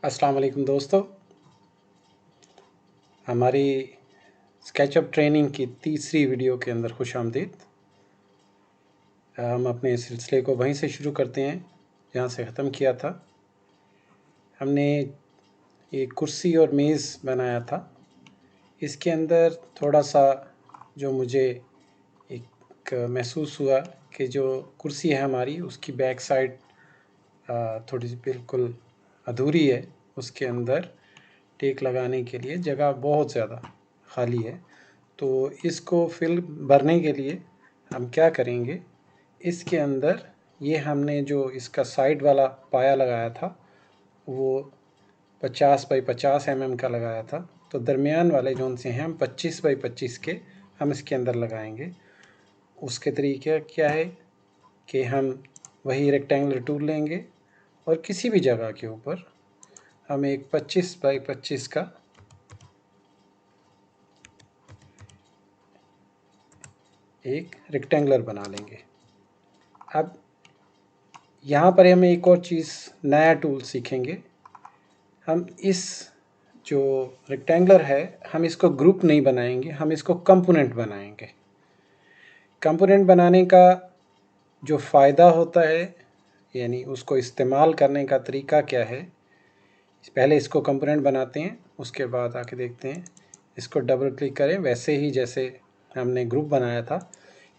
अस्सलाम वालेकुम दोस्तों, हमारी स्केचअप ट्रेनिंग की तीसरी वीडियो के अंदर खुशामदीद। हम अपने सिलसिले को वहीं से शुरू करते हैं जहाँ से ख़त्म किया था। हमने एक कुर्सी और मेज़ बनाया था। इसके अंदर थोड़ा सा जो मुझे एक महसूस हुआ कि जो कुर्सी है हमारी, उसकी बैक साइड थोड़ी सी बिल्कुल अधूरी है। उसके अंदर टेक लगाने के लिए जगह बहुत ज़्यादा खाली है। तो इसको फिल भरने के लिए हम क्या करेंगे, इसके अंदर ये हमने जो इसका साइड वाला पाया लगाया था वो 50 बाई 50 mm का लगाया था। तो दरमियान वाले जोन से हैं हम 25 बाई 25 के हम इसके अंदर लगाएंगे। उसके तरीके क्या है कि हम वही रेक्टेंगुलर टूल लेंगे और किसी भी जगह के ऊपर हम एक 25 बाई 25 का एक रेक्टेंगुलर बना लेंगे। अब यहाँ पर हम एक और चीज़ नया टूल सीखेंगे। हम इस जो रेक्टेंगुलर है हम इसको ग्रुप नहीं बनाएंगे, हम इसको कंपोनेंट बनाएंगे। कंपोनेंट बनाने का जो फ़ायदा होता है, यानी उसको इस्तेमाल करने का तरीका क्या है, पहले इसको कंपोनेंट बनाते हैं, उसके बाद आके देखते हैं। इसको डबल क्लिक करें, वैसे ही जैसे हमने ग्रुप बनाया था।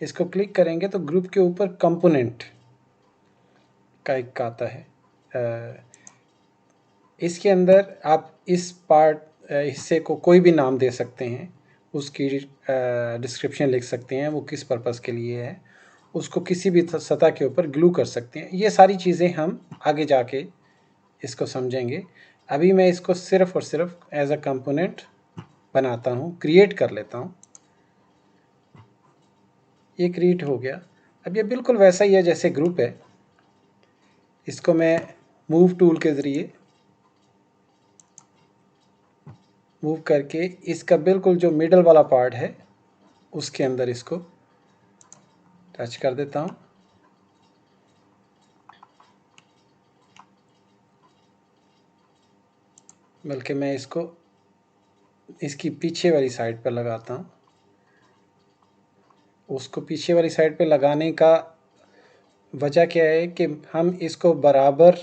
इसको क्लिक करेंगे तो ग्रुप के ऊपर कंपोनेंट का एक आता है। इसके अंदर आप इस हिस्से को कोई भी नाम दे सकते हैं, उसकी डिस्क्रिप्शन लिख सकते हैं, वो किस पर्पज़ के लिए है, उसको किसी भी सतह के ऊपर ग्लू कर सकते हैं। ये सारी चीज़ें हम आगे जाके इसको समझेंगे। अभी मैं इसको सिर्फ़ और सिर्फ एज अ कंपोनेंट बनाता हूँ, क्रिएट कर लेता हूँ। ये क्रिएट हो गया। अब ये बिल्कुल वैसा ही है जैसे ग्रुप है। इसको मैं मूव टूल के ज़रिए मूव करके इसका बिल्कुल जो मिडल वाला पार्ट है उसके अंदर इसको टच कर देता हूँ। बल्कि मैं इसको इसकी पीछे वाली साइड पर लगाता हूँ। उसको पीछे वाली साइड पे लगाने का वजह क्या है कि हम इसको बराबर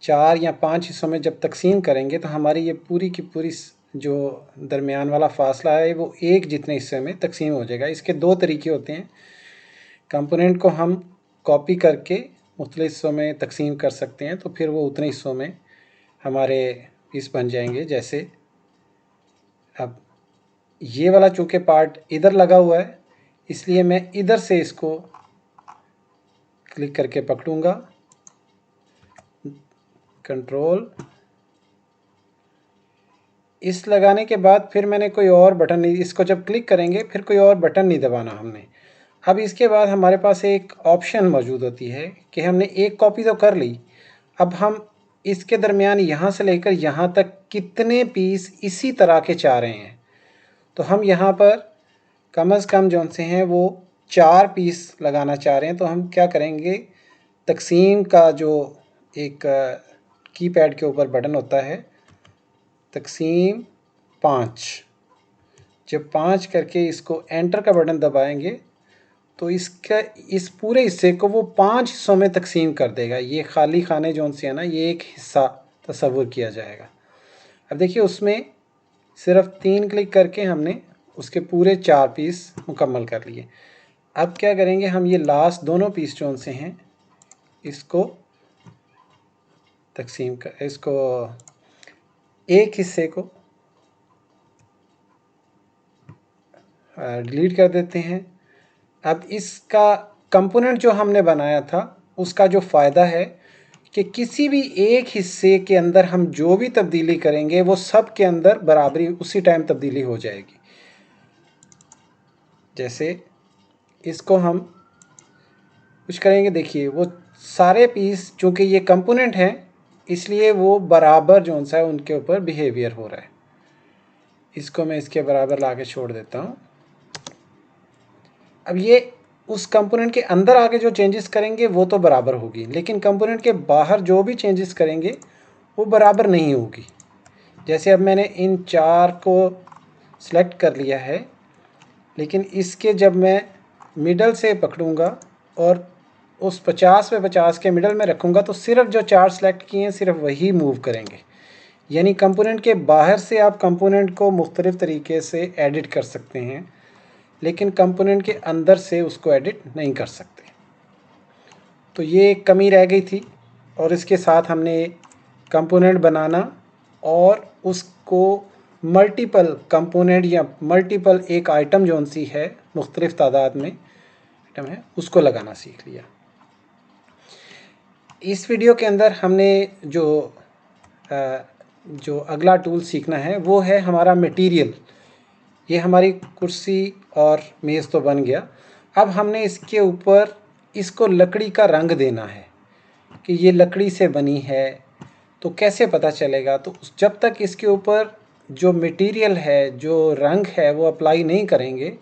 4 या 5 हिस्सों में जब तकसीम करेंगे तो हमारी ये पूरी की पूरी जो दरमियान वाला फासला है वो एक जितने हिस्से में तकसीम हो जाएगा। इसके दो तरीके होते हैं। कंपोनेंट को हम कॉपी करके मुख्तलिफ हिस्सों में तकसीम कर सकते हैं, तो फिर वो उतने हिस्सों में हमारे पीस बन जाएंगे। जैसे अब ये वाला चूँकि पार्ट इधर लगा हुआ है, इसलिए मैं इधर से इसको क्लिक करके पकड़ूंगा, कंट्रोल। इस लगाने के बाद फिर मैंने कोई और बटन नहीं, इसको जब क्लिक करेंगे फिर कोई और बटन नहीं दबाना हमने। अब इसके बाद हमारे पास एक ऑप्शन मौजूद होती है कि हमने एक कॉपी तो कर ली, अब हम इसके दरमियान यहाँ से लेकर यहाँ तक कितने पीस इसी तरह के चाह रहे हैं। तो हम यहाँ पर कम अज़ कम जौन से हैं वो 4 पीस लगाना चाह रहे हैं। तो हम क्या करेंगे, तकसीम का जो एक कीपैड के ऊपर बटन होता है, तकसीम 5, जब 5 करके इसको एंटर का बटन दबाएंगे तो इसका इस पूरे हिस्से को वो 5 हिस्सों में तकसीम कर देगा। ये खाली खाने जौन से है ना, ये एक हिस्सा तस्वुर किया जाएगा। अब देखिए उसमें सिर्फ 3 क्लिक करके हमने उसके पूरे 4 पीस मुकम्मल कर लिए। अब क्या करेंगे, हम ये लास्ट दोनों पीस जौन से हैं इसको तकसीम कर, इसको एक हिस्से को डिलीट कर देते हैं। अब इसका कंपोनेंट जो हमने बनाया था उसका जो फ़ायदा है कि किसी भी एक हिस्से के अंदर हम जो भी तब्दीली करेंगे वो सब के अंदर बराबरी उसी टाइम तब्दीली हो जाएगी। जैसे इसको हम कुछ करेंगे, देखिए वो सारे पीस चूँकि ये कंपोनेंट हैं इसलिए वो बराबर जो सा है उनके ऊपर बिहेवियर हो रहा है। इसको मैं इसके बराबर ला के छोड़ देता हूँ। अब ये उस कंपोनेंट के अंदर आके जो चेंजेस करेंगे वो तो बराबर होगी, लेकिन कंपोनेंट के बाहर जो भी चेंजेस करेंगे वो बराबर नहीं होगी। जैसे अब मैंने इन 4 को सिलेक्ट कर लिया है, लेकिन इसके जब मैं मिडल से पकड़ूंगा और उस 50 पे 50 के मिडल में रखूंगा तो सिर्फ जो 4 सेलेक्ट किए हैं सिर्फ वही मूव करेंगे। यानी कंपोनेंट के बाहर से आप कंपोनेंट को मुख्तलिफ़ तरीके से एडिट कर सकते हैं, लेकिन कंपोनेंट के अंदर से उसको एडिट नहीं कर सकते। तो ये एक कमी रह गई थी, और इसके साथ हमने कंपोनेंट बनाना और उसको मल्टीपल कंपोनेंट या मल्टीपल एक आइटम जो सी है मुख्तलिफ़ तादाद में आइटम है उसको लगाना सीख लिया। इस वीडियो के अंदर हमने जो अगला टूल सीखना है वो है हमारा मटेरियल। ये हमारी कुर्सी और मेज़ तो बन गया। अब हमने इसके ऊपर इसको लकड़ी का रंग देना है कि ये लकड़ी से बनी है। तो कैसे पता चलेगा? तो जब तक इसके ऊपर जो मटेरियल है, जो रंग है वो अप्लाई नहीं करेंगे,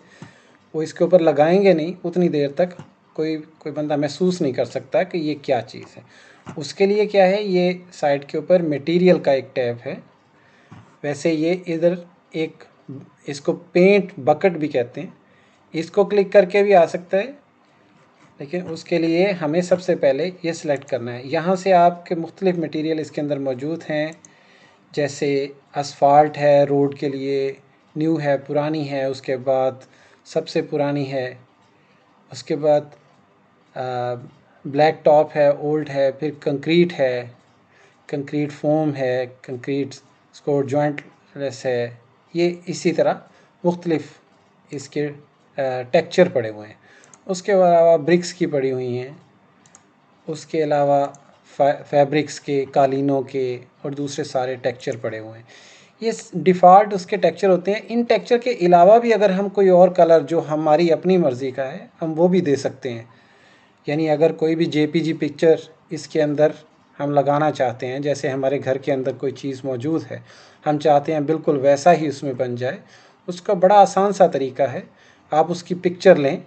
वो इसके ऊपर लगाएंगे नहीं, उतनी देर तक कोई बंदा महसूस नहीं कर सकता कि ये क्या चीज़ है। उसके लिए क्या है, ये साइड के ऊपर मटेरियल का एक टैब है। वैसे ये इधर एक, इसको पेंट बकेट भी कहते हैं, इसको क्लिक करके भी आ सकता है, लेकिन उसके लिए हमें सबसे पहले ये सिलेक्ट करना है। यहाँ से आपके मुख्तलिफ़ मटेरियल इसके अंदर मौजूद हैं, जैसे असफाल्ट है रोड के लिए, न्यू है, पुरानी है, उसके बाद सबसे पुरानी है, उसके बाद ब्लैक टॉप है, ओल्ड है, फिर कंक्रीट है, कंक्रीट फोम है, कंक्रीट स्कोर जॉइंटलेस है। ये इसी तरह मुख्तलिफ़ इसके टेक्चर पड़े हुए हैं। उसके अलावा ब्रिक्स की पड़ी हुई हैं, उसके अलावा फैब्रिक्स के, कालीनों के और दूसरे सारे टेक्चर पड़े हुए हैं। ये डिफ़ॉल्ट उसके टेक्चर होते हैं। इन टेक्चर के अलावा भी अगर हम कोई और कलर जो हमारी अपनी मर्ज़ी का है हम वो भी दे सकते हैं। यानी अगर कोई भी जेपीजी पिक्चर इसके अंदर हम लगाना चाहते हैं, जैसे हमारे घर के अंदर कोई चीज़ मौजूद है, हम चाहते हैं बिल्कुल वैसा ही उसमें बन जाए, उसका बड़ा आसान सा तरीका है। आप उसकी पिक्चर लें,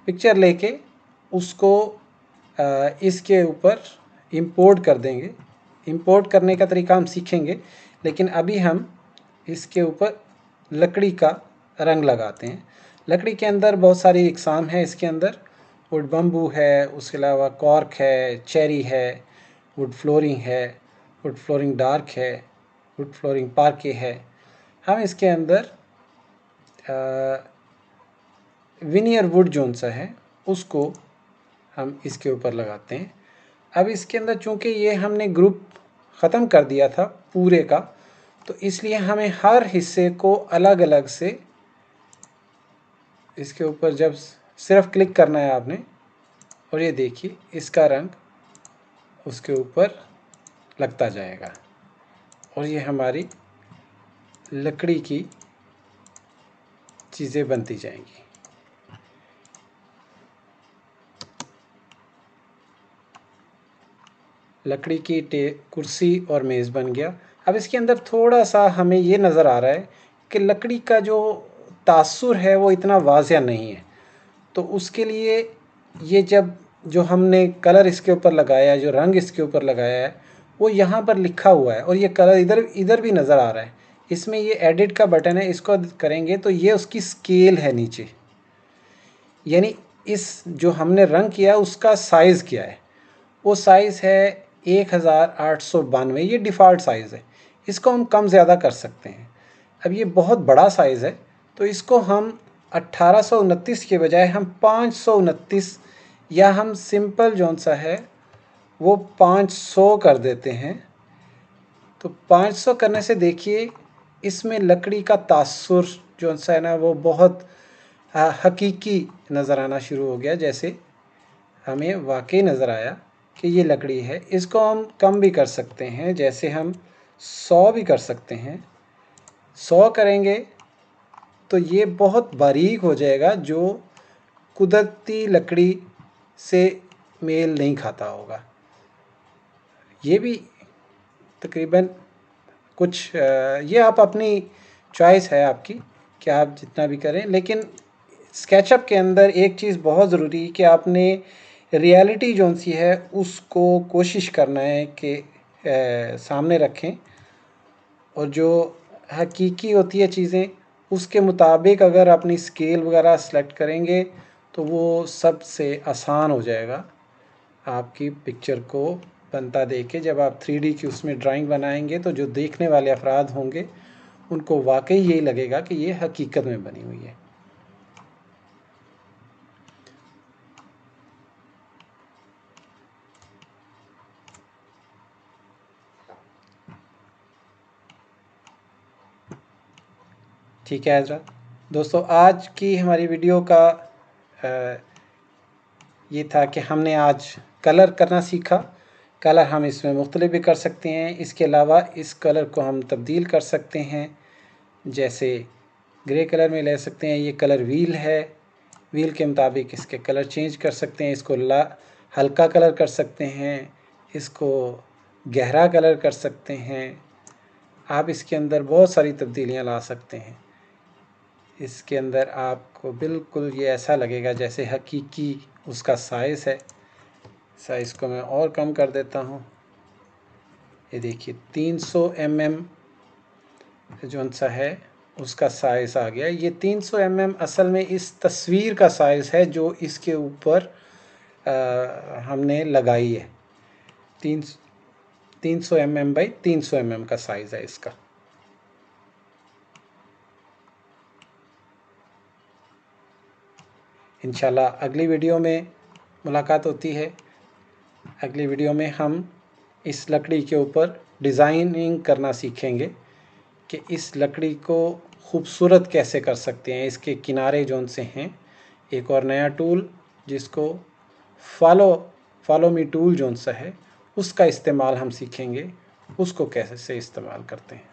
पिक्चर लेके उसको इसके ऊपर इंपोर्ट कर देंगे। इंपोर्ट करने का तरीका हम सीखेंगे, लेकिन अभी हम इसके ऊपर लकड़ी का रंग लगाते हैं। लकड़ी के अंदर बहुत सारी इकसाम है। इसके अंदर वुड बम्बू है, उसके अलावा कॉर्क है, चेरी है, वुड फ्लोरिंग है, वुड फ्लोरिंग डार्क है, वुड फ्लोरिंग पार्के है। हम इसके अंदर विनियर वुड जोन सा है उसको हम इसके ऊपर लगाते हैं। अब इसके अंदर चूँकि ये हमने ग्रुप ख़त्म कर दिया था पूरे का, तो इसलिए हमें हर हिस्से को अलग अलग से इसके ऊपर जब सिर्फ क्लिक करना है आपने, और ये देखिए इसका रंग उसके ऊपर लगता जाएगा और ये हमारी लकड़ी की चीज़ें बनती जाएंगी। लकड़ी की कुर्सी और मेज़ बन गया। अब इसके अंदर थोड़ा सा हमें ये नज़र आ रहा है कि लकड़ी का जो तासुर है वो इतना वाज़िया नहीं है। तो उसके लिए ये जो हमने कलर इसके ऊपर लगाया है, जो रंग इसके ऊपर लगाया है, वो यहाँ पर लिखा हुआ है और ये कलर इधर भी नज़र आ रहा है। इसमें ये एडिट का बटन है, इसको करेंगे तो ये उसकी स्केल है नीचे, यानी इस जो हमने रंग किया उसका साइज़ क्या है, वो साइज़ है 1892। ये डिफ़ॉल्ट साइज़ है, इसको हम कम ज़्यादा कर सकते हैं। अब ये बहुत बड़ा साइज़ है तो इसको हम 1829 के बजाय हम 529, या हम सिंपल जौन सा है वो 500 कर देते हैं। तो 500 करने से देखिए इसमें लकड़ी का तासुर जौन सा है ना वो बहुत हकीकी नज़र आना शुरू हो गया, जैसे हमें वाकई नज़र आया कि ये लकड़ी है। इसको हम कम भी कर सकते हैं, जैसे हम 100 भी कर सकते हैं। 100 करेंगे तो ये बहुत बारीक हो जाएगा, जो कुदरती लकड़ी से मेल नहीं खाता होगा। ये भी तकरीबन कुछ ये आप अपनी चॉइस है आपकी कि आप जितना भी करें, लेकिन स्केचअप के अंदर एक चीज़ बहुत ज़रूरी है कि आपने रियलिटी जौन सी है उसको कोशिश करना है कि सामने रखें और जो हकीकी होती है चीज़ें उसके मुताबिक अगर अपनी स्केल वगैरह सेलेक्ट करेंगे तो वो सबसे आसान हो जाएगा आपकी पिक्चर को बनता देख के। जब आप 3D की उसमें ड्राइंग बनाएंगे तो जो देखने वाले अफराद होंगे उनको वाकई यही लगेगा कि ये हकीकत में बनी हुई है। ठीक है हज़रात, दोस्तों आज की हमारी वीडियो का ये था कि हमने आज कलर करना सीखा। कलर हम इसमें मुख्तलिफ भी कर सकते हैं, इसके अलावा इस कलर को हम तब्दील कर सकते हैं। जैसे ग्रे कलर में ले सकते हैं, ये कलर व्हील है, व्हील के मुताबिक इसके कलर चेंज कर सकते हैं। इसको हल्का कलर कर सकते हैं, इसको गहरा कलर कर सकते हैं। आप इसके अंदर बहुत सारी तब्दीलियाँ ला सकते हैं। इसके अंदर आपको बिल्कुल ये ऐसा लगेगा जैसे हकीकी उसका साइज़ है। साइज़ को मैं और कम कर देता हूँ। ये देखिए 300 mm जो सा है उसका साइज़ आ गया। ये 300 mm असल में इस तस्वीर का साइज़ है जो इसके ऊपर हमने लगाई है। 300 mm बाई 300 mm का साइज़ है इसका। इंशाल्लाह अगली वीडियो में मुलाकात होती है। अगली वीडियो में हम इस लकड़ी के ऊपर डिज़ाइनिंग करना सीखेंगे कि इस लकड़ी को खूबसूरत कैसे कर सकते हैं। इसके किनारे जौन से हैं, एक और नया टूल जिसको फॉलो मी टूल जौन सा है उसका इस्तेमाल हम सीखेंगे, उसको कैसे से इस्तेमाल करते हैं।